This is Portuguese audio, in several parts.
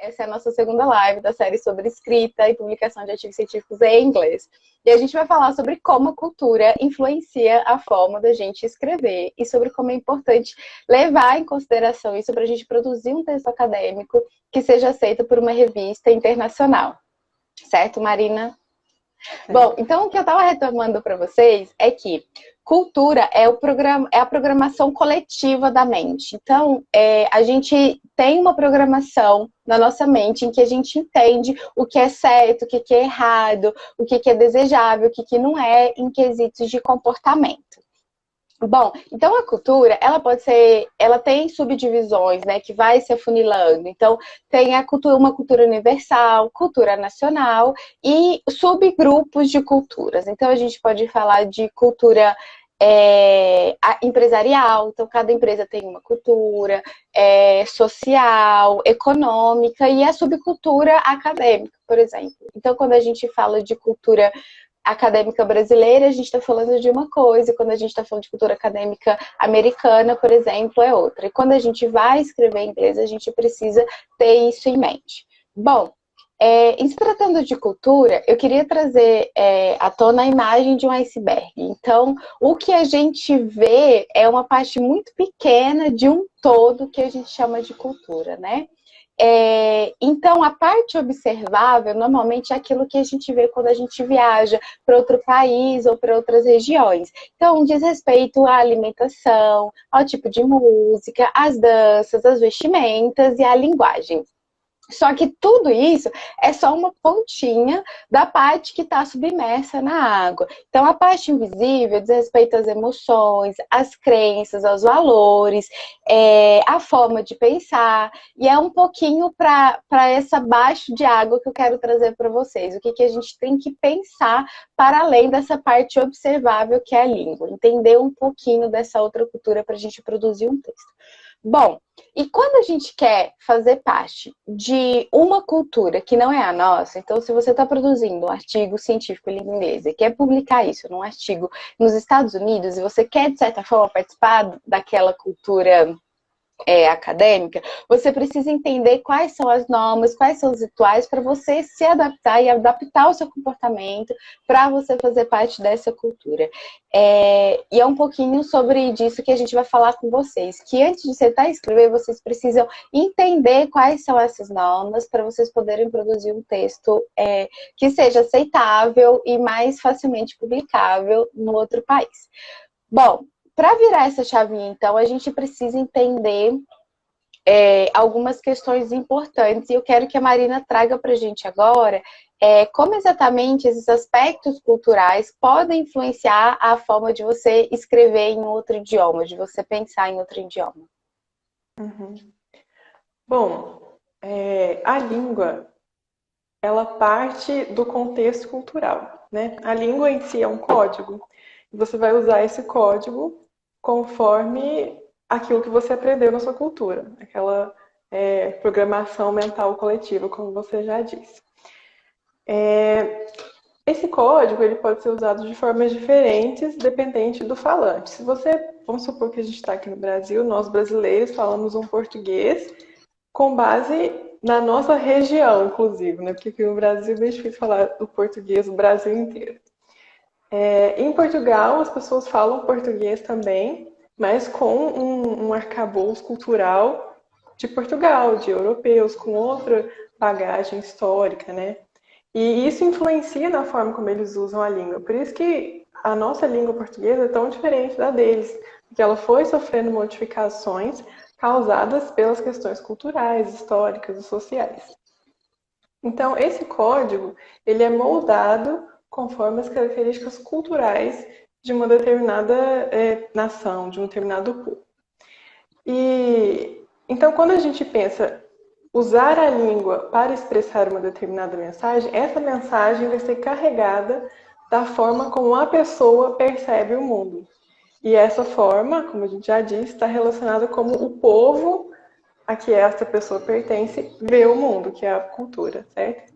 Essa é a nossa segunda live da série sobre escrita e publicação de artigos científicos em inglês. E a gente vai falar sobre como a cultura influencia a forma da gente escrever e sobre como é importante levar em consideração isso para a gente produzir um texto acadêmico que seja aceito por uma revista internacional. Certo, Marina? Bom, então o que eu estava retomando para vocês é que cultura é a programação coletiva da mente. Então, a gente tem uma programação na nossa mente em que a gente entende o que é certo, o que é errado, o que é desejável, o que não é, em quesitos de comportamento. Bom, então a cultura, ela tem subdivisões, né, que vai se afunilando. Então, tem uma cultura universal, cultura nacional e subgrupos de culturas. Então, a gente pode falar de cultura empresarial, então cada empresa tem uma cultura social, econômica e a subcultura acadêmica, por exemplo. Então, quando a gente fala de cultura acadêmica brasileira, a gente está falando de uma coisa, e quando a gente está falando de cultura acadêmica americana, por exemplo, é outra. E quando a gente vai escrever em inglês, a gente precisa ter isso em mente. Bom, em se tratando de cultura, eu queria trazer à tona a imagem de um iceberg. Então, o que a gente vê é uma parte muito pequena de um todo que a gente chama de cultura, né? Então, a parte observável, normalmente, é aquilo que a gente vê quando a gente viaja para outro país ou para outras regiões. Então, diz respeito à alimentação, ao tipo de música, às danças, às vestimentas e à linguagem. Só que tudo isso é só uma pontinha da parte que está submersa na água. Então, a parte invisível diz respeito às emoções, às crenças, aos valores, a forma de pensar. E é um pouquinho para essa baixo de água que eu quero trazer para vocês. O que a gente tem que pensar para além dessa parte observável que é a língua. Entender um pouquinho dessa outra cultura para a gente produzir um texto. Bom, e quando a gente quer fazer parte de uma cultura que não é a nossa, então se você está produzindo um artigo científico em língua inglesa e quer publicar isso num artigo nos Estados Unidos e você quer, de certa forma, participar daquela cultura acadêmica, você precisa entender quais são as normas, quais são os rituais para você se adaptar e adaptar o seu comportamento para você fazer parte dessa cultura. E é um pouquinho sobre disso que a gente vai falar com vocês, que antes de sentar e escrever, vocês precisam entender quais são essas normas para vocês poderem produzir um texto que seja aceitável e mais facilmente publicável no outro país. Bom, para virar essa chavinha, então, a gente precisa entender algumas questões importantes. E eu quero que a Marina traga para a gente agora como exatamente esses aspectos culturais podem influenciar a forma de você escrever em outro idioma, de você pensar em outro idioma. Uhum. Bom, a língua, ela parte do contexto cultural, né? A língua em si é um código. E você vai usar esse código conforme aquilo que você aprendeu na sua cultura, aquela programação mental coletiva, como você já disse. Esse código ele pode ser usado de formas diferentes, dependente do falante. Se você, vamos supor que a gente está aqui no Brasil, nós brasileiros falamos um português com base na nossa região, inclusive, né? Porque aqui no Brasil é bem difícil falar o português do Brasil inteiro. Em Portugal, as pessoas falam português também, mas com um arcabouço cultural de Portugal, de europeus, com outra bagagem histórica, né? E isso influencia na forma como eles usam a língua. Por isso que a nossa língua portuguesa é tão diferente da deles, porque ela foi sofrendo modificações causadas pelas questões culturais, históricas e sociais. Então, esse código, ele é moldado conforme as características culturais de uma determinada nação, de um determinado povo. E então, quando a gente pensa usar a língua para expressar uma determinada mensagem, essa mensagem vai ser carregada da forma como a pessoa percebe o mundo. E essa forma, como a gente já disse, está relacionada com como o povo a que essa pessoa pertence vê o mundo, que é a cultura, certo?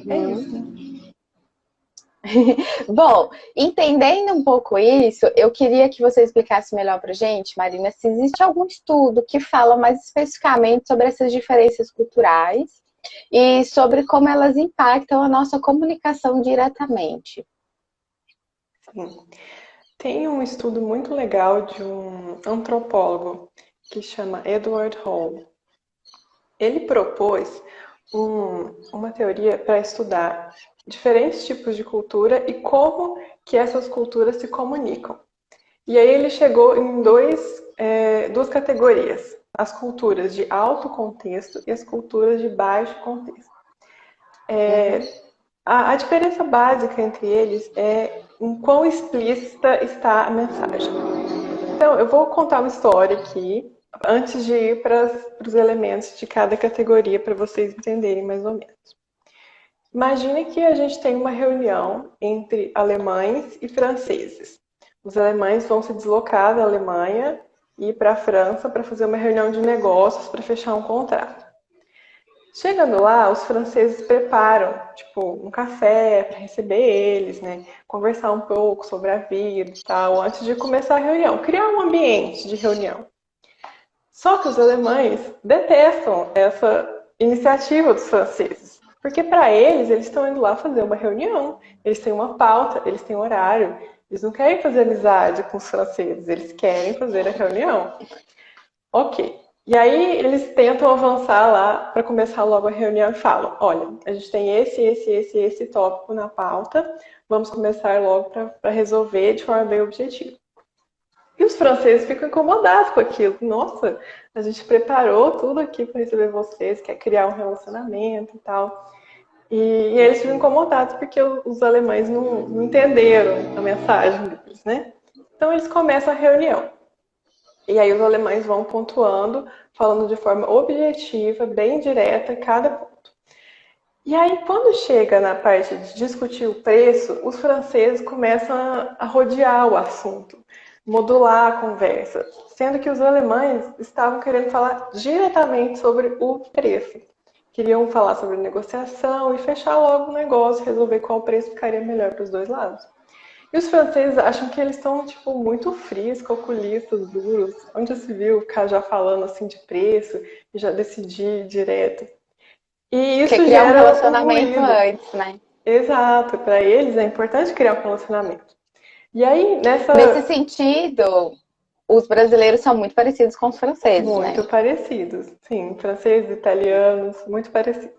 É isso. Bom, entendendo um pouco isso, eu queria que você explicasse melhor pra gente, Marina, se existe algum estudo que fala mais especificamente sobre essas diferenças culturais e sobre como elas impactam a nossa comunicação diretamente. Sim. Tem um estudo muito legal de um antropólogo que chama Edward Hall. Ele propôs uma teoria para estudar diferentes tipos de cultura e como que essas culturas se comunicam. E aí ele chegou em duas categorias: as culturas de alto contexto e as culturas de baixo contexto. A diferença básica entre eles é em quão explícita está a mensagem. Então, eu vou contar uma história aqui, antes de ir para os elementos de cada categoria, para vocês entenderem mais ou menos. Imagine que a gente tem uma reunião entre alemães e franceses. Os alemães vão se deslocar da Alemanha e ir para a França para fazer uma reunião de negócios para fechar um contrato. Chegando lá, os franceses preparam, um café para receber eles, né? Conversar um pouco sobre a vida e tal, antes de começar a reunião. Criar um ambiente de reunião. Só que os alemães detestam essa iniciativa dos franceses. Porque para eles estão indo lá fazer uma reunião. Eles têm uma pauta, eles têm horário. Eles não querem fazer amizade com os franceses, eles querem fazer a reunião. Ok. E aí eles tentam avançar lá para começar logo a reunião e falam: olha, a gente tem esse tópico na pauta, vamos começar logo para resolver de forma bem objetiva. E os franceses ficam incomodados com aquilo. Nossa, a gente preparou tudo aqui para receber vocês, quer criar um relacionamento e tal. E eles ficam incomodados porque os alemães não entenderam a mensagem deles, né? Então eles começam a reunião. E aí os alemães vão pontuando, falando de forma objetiva, bem direta, cada ponto. E aí, quando chega na parte de discutir o preço, os franceses começam a rodear o assunto, modular a conversa, sendo que os alemães estavam querendo falar diretamente sobre o preço. Queriam falar sobre negociação e fechar logo o negócio, resolver qual preço ficaria melhor para os dois lados. E os franceses acham que eles estão, muito frios, calculistas, duros. Onde já se viu ficar já falando assim de preço e já decidir direto. E isso Quer criar um gera um relacionamento ruído. antes, né? Exato, para eles é importante criar um relacionamento. E aí, Nesse sentido, os brasileiros são muito parecidos com os franceses, né? Muito parecidos, sim, franceses, italianos, muito parecidos.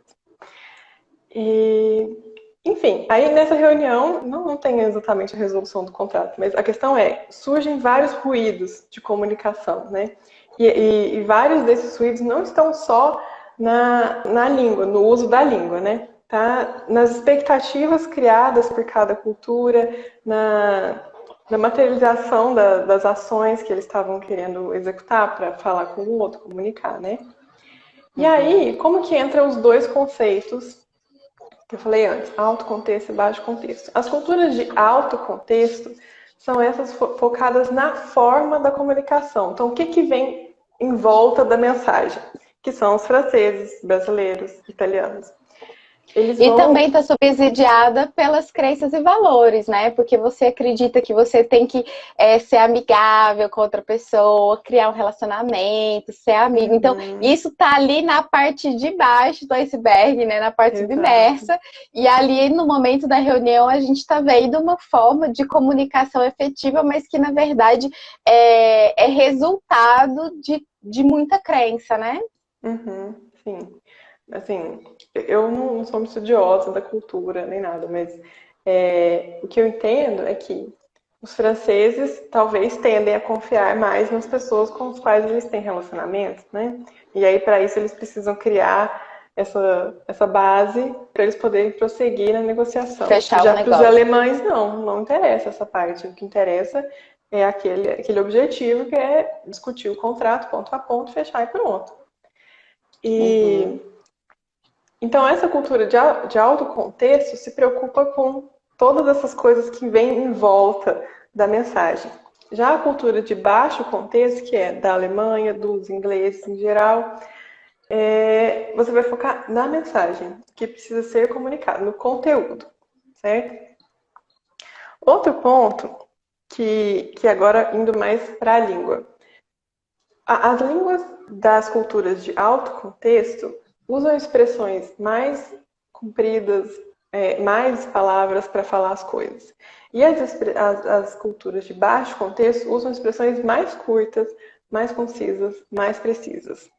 E, enfim, aí nessa reunião, não tem exatamente a resolução do contrato, mas a questão é, surgem vários ruídos de comunicação, né? E vários desses ruídos não estão só na língua, no uso da língua, né? Tá nas expectativas criadas por cada cultura, na materialização das ações que eles estavam querendo executar para falar com o outro, comunicar, né? E aí, como que entram os dois conceitos que eu falei antes, alto contexto e baixo contexto? As culturas de alto contexto são essas focadas na forma da comunicação. Então, o que vem em volta da mensagem? Que são os franceses, brasileiros, italianos. E também está subsidiada pelas crenças e valores, né? Porque você acredita que você tem que ser amigável com outra pessoa, criar um relacionamento, ser amigo. Então, isso tá ali na parte de baixo do iceberg, né? Na parte submersa. E ali, no momento da reunião, a gente está vendo uma forma de comunicação efetiva, mas que, na verdade, é resultado de muita crença, né? Sim. Assim, eu não sou uma estudiosa da cultura nem nada, mas o que eu entendo é que os franceses talvez tendem a confiar mais nas pessoas com as quais eles têm relacionamentos, né? E aí, para isso, eles precisam criar essa base para eles poderem prosseguir na negociação. Fechar Já o para os negócio. alemães, não interessa essa parte. O que interessa é aquele objetivo que é discutir o contrato ponto a ponto, fechar e pronto. Então, essa cultura de alto contexto se preocupa com todas essas coisas que vêm em volta da mensagem. Já a cultura de baixo contexto, que é da Alemanha, dos ingleses em geral, você vai focar na mensagem, que precisa ser comunicado, no conteúdo, certo? Outro ponto, que agora indo mais para a língua. As línguas das culturas de alto contexto, usam expressões mais compridas, mais palavras para falar as coisas. E as culturas de baixo contexto usam expressões mais curtas, mais concisas, mais precisas.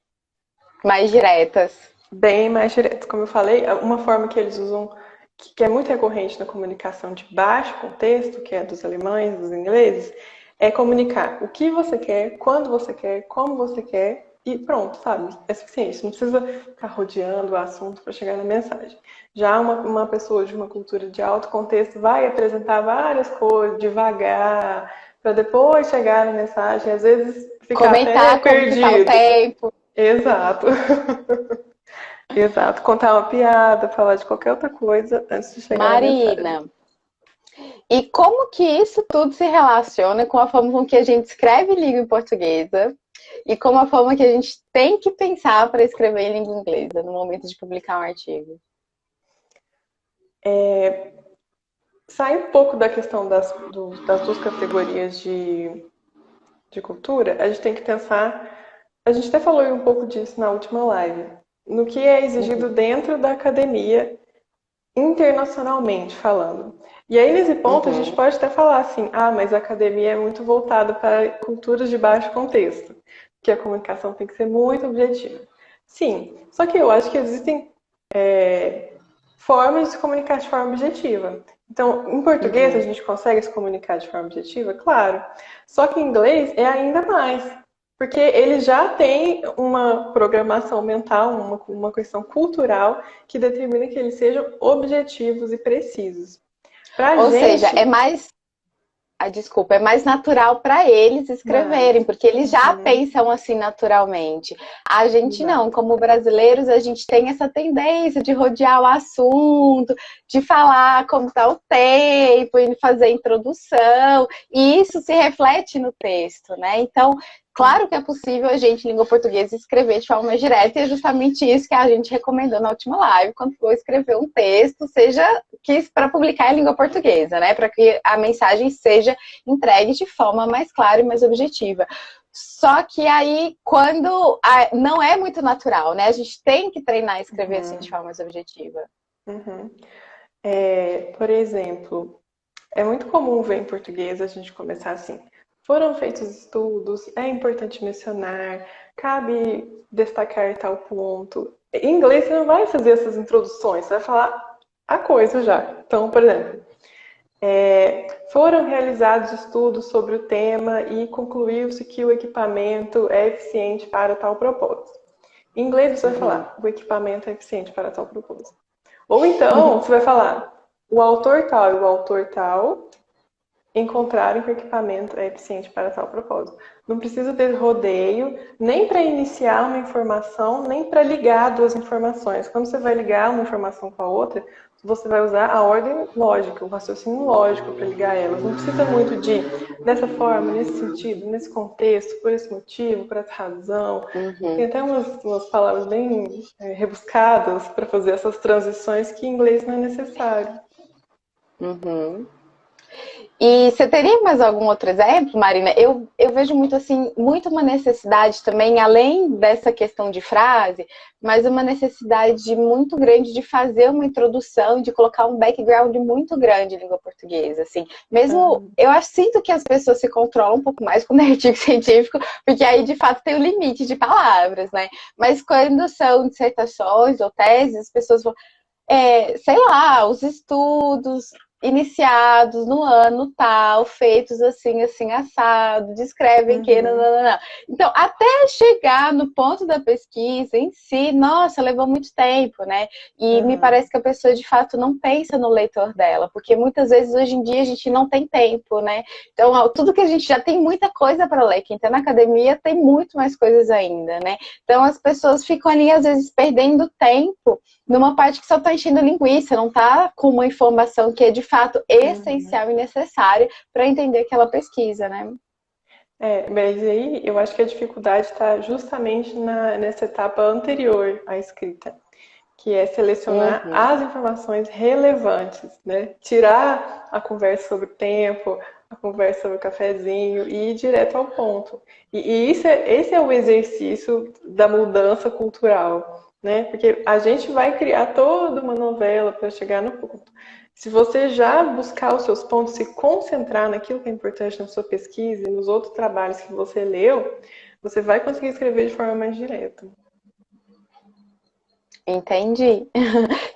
Mais diretas. Bem mais diretas. Como eu falei, uma forma que eles usam, que é muito recorrente na comunicação de baixo contexto, que é dos alemães, dos ingleses, é comunicar o que você quer, quando você quer, como você quer, e pronto, sabe? É suficiente. Não precisa ficar rodeando o assunto para chegar na mensagem. Já uma pessoa de uma cultura de alto contexto vai apresentar várias coisas devagar, para depois chegar na mensagem, às vezes ficar Comentar até como que tá o perdido. tempo. Exato. Exato. Contar uma piada, falar de qualquer outra coisa antes de chegar na mensagem. Marina, e como que isso tudo se relaciona com a forma com que a gente escreve em língua portuguesa e com a forma que a gente tem que pensar para escrever em língua inglesa no momento de publicar um artigo? Sai um pouco da questão das duas categorias de cultura, a gente tem que pensar. A gente até falou um pouco disso na última live, no que é exigido dentro da academia, internacionalmente falando. E aí, nesse ponto, a gente pode até falar assim: ah, mas a academia é muito voltada para culturas de baixo contexto, que a comunicação tem que ser muito objetiva. Sim, só que eu acho que existem formas de se comunicar de forma objetiva. Então, em português, a gente consegue se comunicar de forma objetiva? Claro. Só que em inglês é ainda mais. Porque ele já tem uma programação mental, uma questão cultural que determina que eles sejam objetivos e precisos. Ou seja, desculpa, é mais natural para eles escreverem, porque eles já pensam assim naturalmente. A gente não, como brasileiros, a gente tem essa tendência de rodear o assunto, de falar como está o tempo, e fazer a introdução, e isso se reflete no texto, né? Então, claro que é possível a gente, em língua portuguesa, escrever de forma mais direta, e é justamente isso que a gente recomendou na última live, quando for escrever um texto, seja que para publicar em língua portuguesa, né? Para que a mensagem seja entregue de forma mais clara e mais objetiva. Só que aí, quando não é muito natural, né? A gente tem que treinar a escrever assim de forma mais objetiva. Por exemplo, é muito comum ver em português a gente começar assim: foram feitos estudos, é importante mencionar, cabe destacar tal ponto. Em inglês você não vai fazer essas introduções, você vai falar a coisa já. Então, por exemplo, foram realizados estudos sobre o tema e concluiu-se que o equipamento é eficiente para tal propósito. Em inglês você vai falar: o equipamento é eficiente para tal propósito. Ou então você vai falar: o autor tal e o autor tal encontraram que o equipamento é eficiente para tal propósito. Não precisa ter rodeio, nem para iniciar uma informação, nem para ligar duas informações. Quando você vai ligar uma informação com a outra, você vai usar a ordem lógica, o raciocínio lógico para ligar elas. Não precisa muito de, dessa forma, nesse sentido, nesse contexto, por esse motivo, por essa razão. Tem até umas palavras bem rebuscadas para fazer essas transições que em inglês não é necessário. E você teria mais algum outro exemplo, Marina? Eu vejo muito assim, muito uma necessidade também, além dessa questão de frase, mas uma necessidade muito grande de fazer uma introdução, de colocar um background muito grande em língua portuguesa, assim. Mesmo, eu sinto que as pessoas se controlam um pouco mais quando é artigo científico, porque aí, de fato, tem o limite de palavras, né? Mas quando são dissertações ou teses, as pessoas vão... sei lá, os estudos iniciados no ano tal, feitos assim, assim, assado, descrevem que... Não. Então, até chegar no ponto da pesquisa em si, nossa, levou muito tempo, né? E me parece que a pessoa, de fato, não pensa no leitor dela, porque muitas vezes, hoje em dia, a gente não tem tempo, né? Então, tudo que a gente já tem muita coisa para ler, quem está na academia tem muito mais coisas ainda, né? Então, as pessoas ficam ali, às vezes, perdendo tempo numa parte que só está enchendo linguiça, não está com uma informação que é de fato essencial e necessária para entender aquela pesquisa, né? Mas aí eu acho que a dificuldade está justamente nessa etapa anterior à escrita, que é selecionar as informações relevantes, né? Tirar a conversa sobre o tempo, a conversa sobre o cafezinho e ir direto ao ponto. E esse é o exercício da mudança cultural. né? Porque a gente vai criar toda uma novela para chegar no ponto. Se você já buscar os seus pontos, se concentrar naquilo que é importante na sua pesquisa e nos outros trabalhos que você leu, você vai conseguir escrever de forma mais direta. Entendi.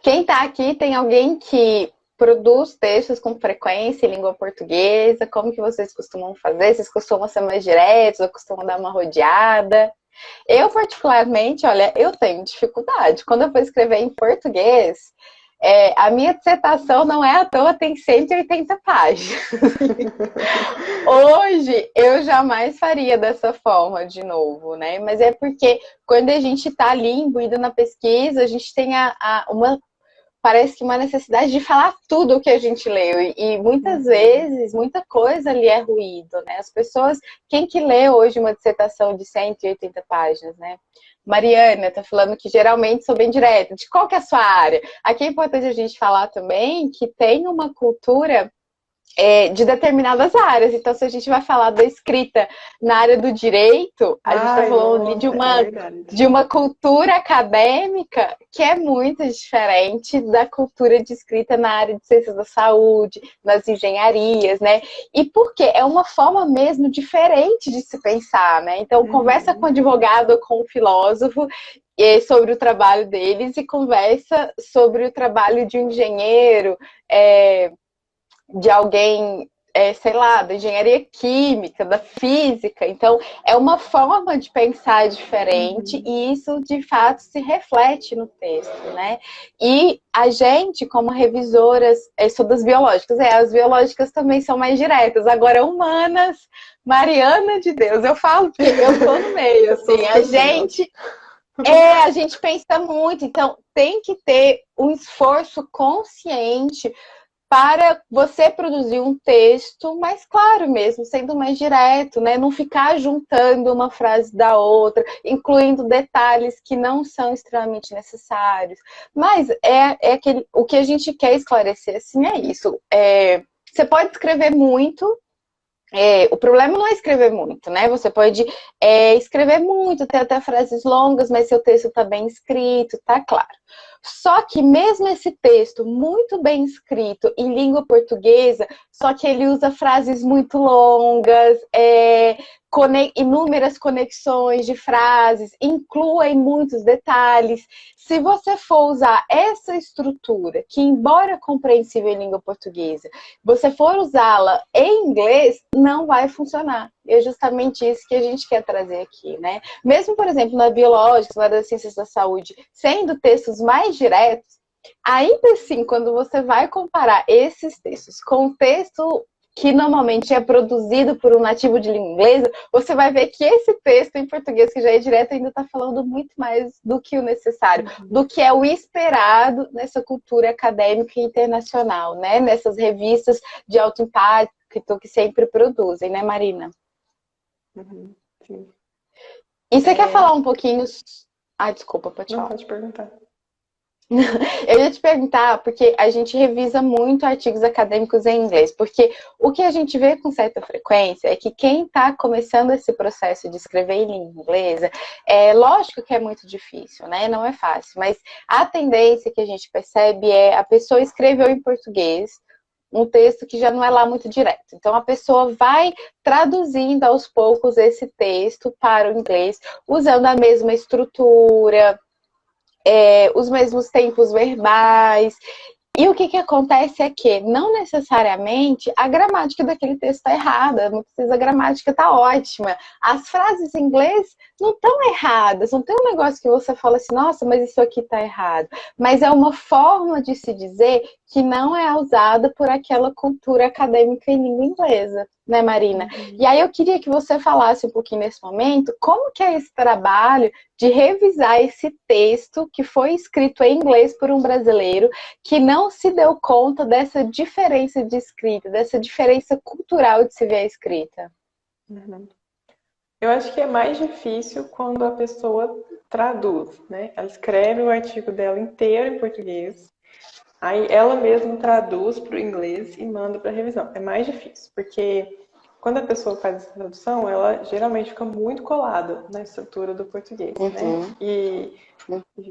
Quem tá aqui tem alguém que produz textos com frequência em língua portuguesa? Como que vocês costumam fazer? Vocês costumam ser mais diretos ou costumam dar uma rodeada? Eu, particularmente, olha, eu tenho dificuldade. Quando eu vou escrever em português, a minha dissertação não é à toa, tem 180 páginas. Hoje, eu jamais faria dessa forma de novo, né? Mas é porque quando a gente está ali imbuído na pesquisa, a gente tem parece que uma necessidade de falar tudo o que a gente leu. E muitas vezes, muita coisa ali é ruído, né? As pessoas, quem que lê hoje uma dissertação de 180 páginas, né? Mariana está falando que geralmente sou bem direta. De qual que é a sua área? Aqui é importante a gente falar também que tem uma cultura de determinadas áreas. Então, se a gente vai falar da escrita na área do direito, a gente está falando ali de uma cultura acadêmica que é muito diferente da cultura de escrita na área de ciências da saúde, nas engenharias, né? E porque é uma forma mesmo diferente de se pensar, né? Então, conversa com o advogado ou com o filósofo sobre o trabalho deles e conversa sobre o trabalho de um engenheiro, de alguém, sei lá, da engenharia química, da física. Então, é uma forma de pensar diferente e isso, de fato, se reflete no texto, né? E a gente, como revisoras, sou das biológicas, as biológicas também são mais diretas. Agora, humanas, Mariana de Deus, eu falo que eu tô no meio, assim, a gente pensa muito, então tem que ter um esforço consciente para você produzir um texto mais claro mesmo, sendo mais direto, né? Não ficar juntando uma frase da outra, incluindo detalhes que não são extremamente necessários. Mas o que a gente quer esclarecer, assim, é isso. Você pode escrever muito. O problema não é escrever muito, né? Você pode escrever muito, ter até frases longas, mas seu texto está bem escrito, tá claro. Só que mesmo esse texto muito bem escrito em língua portuguesa, só que ele usa frases muito longas, inúmeras conexões de frases, incluem muitos detalhes. Se você for usar essa estrutura, que embora compreensível em língua portuguesa, você for usá-la em inglês, não vai funcionar. E é justamente isso que a gente quer trazer aqui, né? Mesmo, por exemplo, na biológica, na área das ciências da saúde, sendo textos mais diretos, ainda assim, quando você vai comparar esses textos com o texto que normalmente é produzido por um nativo de língua inglesa, você vai ver que esse texto em português, que já é direto, ainda está falando muito mais do que o necessário, do que é o esperado nessa cultura acadêmica internacional, né? Nessas revistas de alto impacto que sempre produzem, né, Marina? Sim. E você quer falar um pouquinho... desculpa, pode falar. Não, pode perguntar. Eu ia te perguntar, porque a gente revisa muito artigos acadêmicos em inglês, porque o que a gente vê com certa frequência é que quem está começando esse processo de escrever em língua inglesa, lógico que é muito difícil, né? Não é fácil, mas a tendência que a gente percebe é a pessoa escreveu em português um texto que já não é lá muito direto. Então, a pessoa vai traduzindo aos poucos esse texto para o inglês, usando a mesma estrutura, os mesmos tempos verbais. E o que acontece é que, não necessariamente, a gramática daquele texto está errada. Muitas vezes a gramática está ótima. As frases em inglês não estão erradas. Não tem um negócio que você fala assim, nossa, mas isso aqui está errado. Mas é uma forma de se dizer que não é usada por aquela cultura acadêmica em língua inglesa, né, Marina? E aí eu queria que você falasse um pouquinho nesse momento como que é esse trabalho de revisar esse texto que foi escrito em inglês por um brasileiro que não se deu conta dessa diferença de escrita, dessa diferença cultural de se ver a escrita. Eu acho que é mais difícil quando a pessoa traduz, né? Ela escreve o artigo dela inteiro em português, aí ela mesma traduz para o inglês e manda para revisão. É mais difícil, porque quando a pessoa faz essa tradução, ela geralmente fica muito colada na estrutura do português, né? E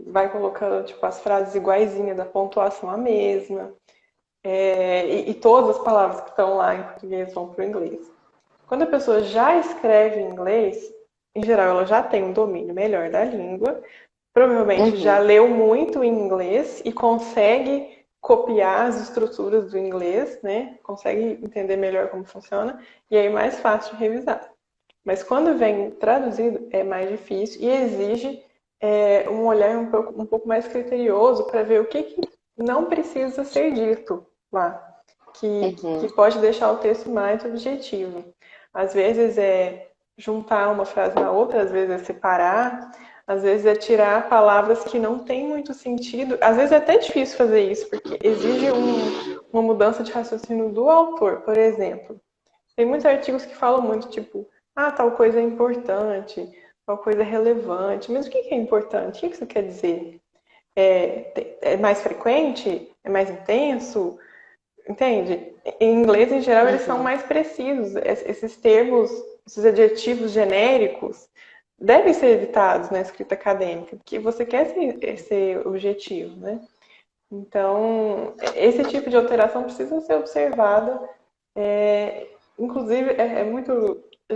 vai colocando, tipo, as frases iguaizinhas, a pontuação a mesma, e todas as palavras que estão lá em português vão para o inglês. Quando a pessoa já escreve em inglês, em geral, ela já tem um domínio melhor da língua, provavelmente já leu muito em inglês e consegue copiar as estruturas do inglês, né? Consegue entender melhor como funciona, e aí é mais fácil de revisar. Mas quando vem traduzido, é mais difícil e exige um olhar um pouco mais criterioso para ver o que não precisa ser dito lá, que pode deixar o texto mais objetivo. Às vezes é juntar uma frase na outra, às vezes é separar, às vezes é tirar palavras que não têm muito sentido. Às vezes é até difícil fazer isso, porque exige uma mudança de raciocínio do autor. Por exemplo, tem muitos artigos que falam muito, tipo, tal coisa é importante, tal coisa é relevante. Mas o que é importante? O que isso quer dizer? É mais frequente? É mais intenso? Entende? Em inglês, em geral, eles são mais precisos. Esses termos, esses adjetivos genéricos, devem ser evitados na escrita acadêmica, porque você quer ser objetivo, né? Então, esse tipo de alteração precisa ser observada. Inclusive,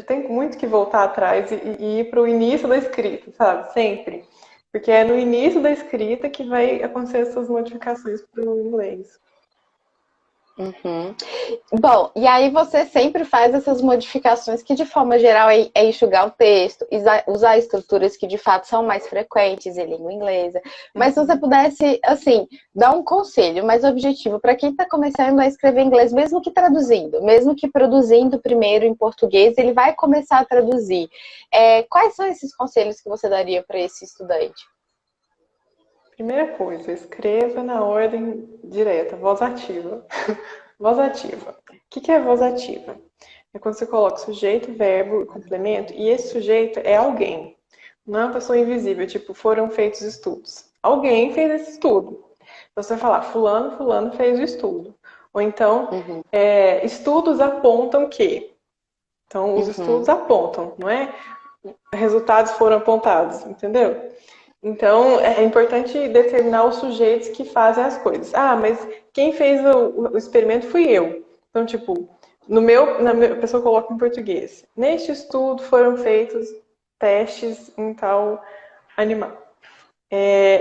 tem muito que voltar atrás e ir para o início da escrita, sabe? Sempre. Porque é no início da escrita que vai acontecer essas modificações para o inglês. Bom, e aí você sempre faz essas modificações que, de forma geral, é enxugar o texto, usar estruturas que, de fato, são mais frequentes em língua inglesa. Mas se você pudesse, assim, dar um conselho mais objetivo para quem está começando a escrever inglês, mesmo que traduzindo, mesmo que produzindo primeiro em português, ele vai começar a traduzir. Quais são esses conselhos que você daria para esse estudante? Primeira coisa, escreva na ordem direta, voz ativa. Voz ativa. O que é voz ativa? É quando você coloca sujeito, verbo e complemento, e esse sujeito é alguém. Não é uma pessoa invisível, tipo, foram feitos estudos. Alguém fez esse estudo. Então você vai falar, fulano fez o estudo. Ou então, estudos apontam que. Então, os estudos apontam, não é? Resultados foram apontados, entendeu? Então, é importante determinar os sujeitos que fazem as coisas. Mas quem fez o experimento fui eu. Então, tipo, a pessoa coloca em português. Neste estudo foram feitos testes em tal animal.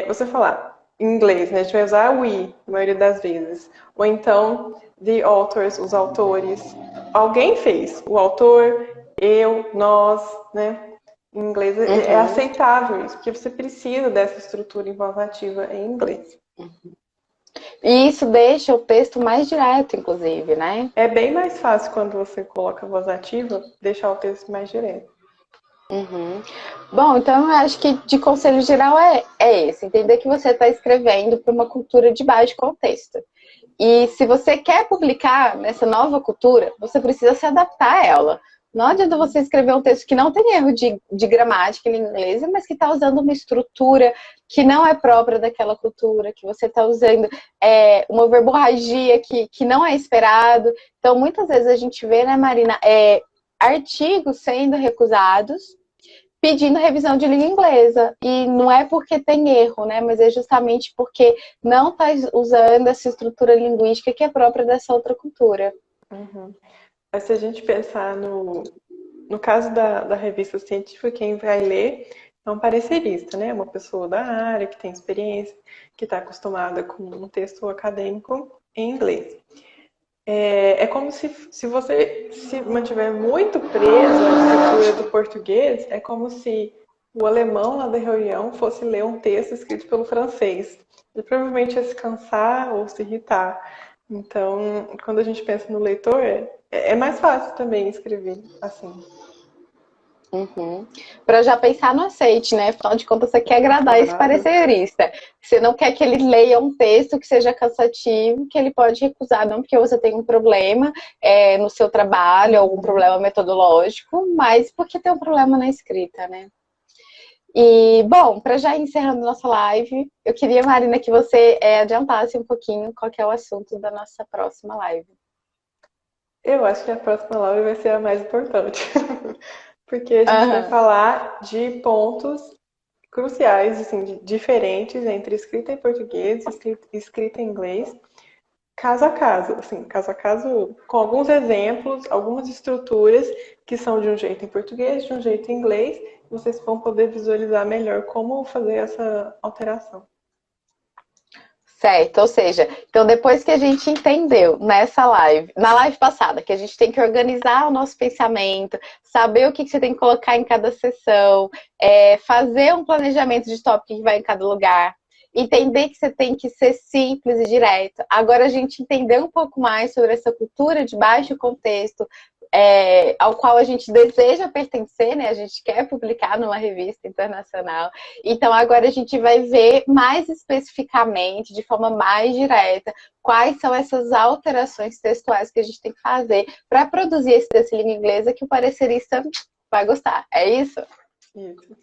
Você falar em inglês, né? A gente vai usar we, na maioria das vezes. Ou então, the authors, os autores. Alguém fez. O autor, eu, nós, né? Em inglês é aceitável isso, porque você precisa dessa estrutura em voz ativa em inglês. E isso deixa o texto mais direto, inclusive, né? É bem mais fácil quando você coloca a voz ativa, deixar o texto mais direto. Bom, então eu acho que de conselho geral é esse, entender que você está escrevendo para uma cultura de baixo contexto. E se você quer publicar nessa nova cultura, você precisa se adaptar a ela. Não adianta você escrever um texto que não tem erro de gramática em inglês, mas que está usando uma estrutura que não é própria daquela cultura, que você está usando uma verborragia que não é esperado. Então, muitas vezes a gente vê, né, Marina, artigos sendo recusados pedindo revisão de língua inglesa. E não é porque tem erro, né? Mas é justamente porque não está usando essa estrutura linguística que é própria dessa outra cultura. Mas se a gente pensar no caso da revista científica, quem vai ler é um parecerista, né? Uma pessoa da área, que tem experiência, que está acostumada com um texto acadêmico em inglês. É como se você se mantiver muito preso à estrutura do português, é como se o alemão lá da reunião fosse ler um texto escrito pelo francês. Ele provavelmente ia se cansar ou se irritar. Então, quando a gente pensa no leitor, é mais fácil também escrever assim. Para já pensar no aceite, né? Afinal de contas, você quer agradar esse parecerista. Você não quer que ele leia um texto que seja cansativo, que ele pode recusar, não porque você tem um problema no seu trabalho, algum problema metodológico, mas porque tem um problema na escrita, né? E, bom, para já encerrando nossa live, eu queria, Marina, que você adiantasse um pouquinho qual que é o assunto da nossa próxima live. Eu acho que a próxima live vai ser a mais importante. Porque a gente vai Aham. falar de pontos cruciais, assim, diferentes entre escrita em português e escrita em inglês, caso a caso, assim, caso a caso, com alguns exemplos, algumas estruturas que são de um jeito em português, de um jeito em inglês, vocês vão poder visualizar melhor como fazer essa alteração. Certo, ou seja, então depois que a gente entendeu nessa live, na live passada, que a gente tem que organizar o nosso pensamento, saber o que você tem que colocar em cada sessão, fazer um planejamento de tópico que vai em cada lugar, entender que você tem que ser simples e direto. Agora a gente entendeu um pouco mais sobre essa cultura de baixo contexto, ao qual a gente deseja pertencer, né? A gente quer publicar numa revista internacional. Então, agora a gente vai ver mais especificamente, de forma mais direta, quais são essas alterações textuais que a gente tem que fazer para produzir esse texto em língua inglesa que o parecerista vai gostar. É isso? Isso.